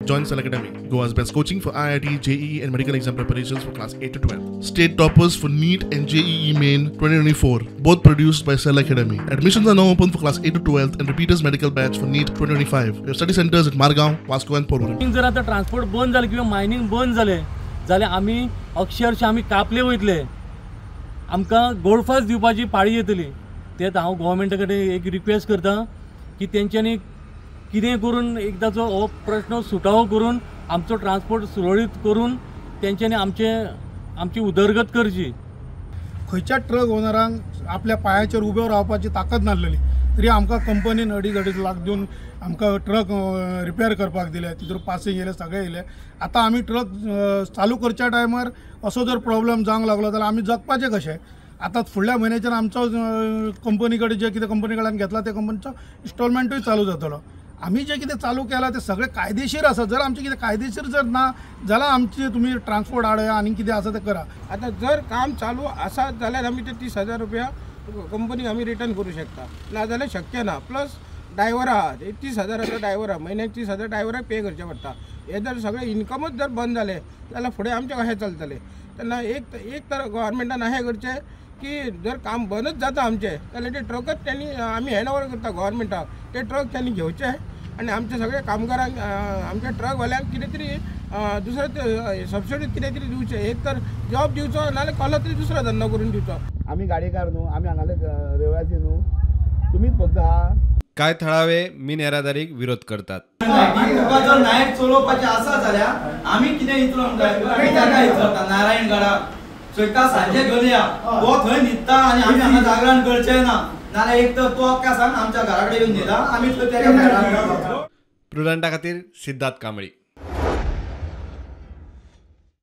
Join Select Academy, Goa's best coaching for IIT, JEE and medical exam preparations for class 8 to 12. State toppers for NEET and JEE Main 2024, both produced by Select Academy. Admissions are now open for class 8 to 12 and repeaters medical batch for NEET 2025. We have study centers at Margaon, Vasco and Porvorim. जर आता transport बंद झाले किंवा mining बंद झाले जाल्यार आमी अक्षरशः आमी कापले वयतले, आमकां गोल्डफास दिवपाची पाळी येतली. तेच हांव गव्हर्मेंटा कडेन एक रिक्वेस्ट करता की तेंच्यांनी कितें करून एकदाचो हो प्रश्न सुटावो करून आमचो ट्रान्सपोर्ट सुरळीत करून तेंच्यांनी आमची उदरगत करची. खंयच्या ट्रक ओनरांक आपल्या पांयाचेर उबे रावपाची ताकद नासलेली तरी आमकां कंपनीन 2.5 लाख दिवन आमकां ट्रक रिपेर करपाक दिले. तितूर पासिंग येयले, सगळे येयले. आतां आमी ट्रक चालू करच्या टायमार असो जर प्रॉब्लेम जावंक लागलो जाल्यार आमी जगपाचें कशें? आता फुडल्या म्हयन्याच्यान आमचो कंपनी कडेन जे कितें कंपनी कडल्यान घेतला त्या कंपनीचो इन्स्टॉलमेंटूय चालू जातलो. आमी जे कितें चालू केलां तें सगळें कायदेशीर आसा. जर आमचें कितें कायदेशीर जर ना जाल्यार आमची तुमी ट्रान्सपोर्ट हाडया आनी कितें आसा तें करा. आता जर काम चालू आसा जाल्यार आमी ते 30,000 रुपया कंपनीक आमी रिटर्न करूं शकता, ना जाल्यार शक्य ना. प्लस ड्रायव्हर आहा 30,000 ड्रायव्हर आहा, म्हयन्याक 30,000 ड्रायव्हराक पे करचें पडटा. हे जर सगळे इन्कमूच जर बंद जाले जाल्यार फुडें आमचें कशें चलतलें? तेन्ना एक तर गव्हर्मेंटान अशें करचें की जर काम बंदच जाता आमचें जाल्यार ते ट्रकच त्यांनी आमी हँड ओवर करता गव्हर्मेंटाक. ते ट्रक त्यांनी घेवचे आनी आमचे सगळे कामगारांक आमच्या ट्रकवाल्यांक कितें तरी दुसरें सबसिडीत कितें तरी दिवचें. एक तर जॉब दिवचो नाल्यार कसलो तरी दुसरो धंदो करून दिवचो. आमी गाडीकार न्हू, आमी हांगाले रहिवासी न्हू, तुमीच फक्त आहा. काय थळावे मिन येरादारीक विरोध करतात. तुका जर नायट चलोवपाचें आसा जाल्यार आमी कितें इतलो जागा इतलो नारायणगडा चोयता सांजे घालया, तो थंय न्हिदता आनी आमी हांगा जागरण करचें ना. नाल्यार एक तर तो अक्का सांग आमच्या घरा कडेन येवन न्हिदा, आमी थंय तेच्या घरान. प्रुडंटा खातीर सिद्धार्थ कांबळी.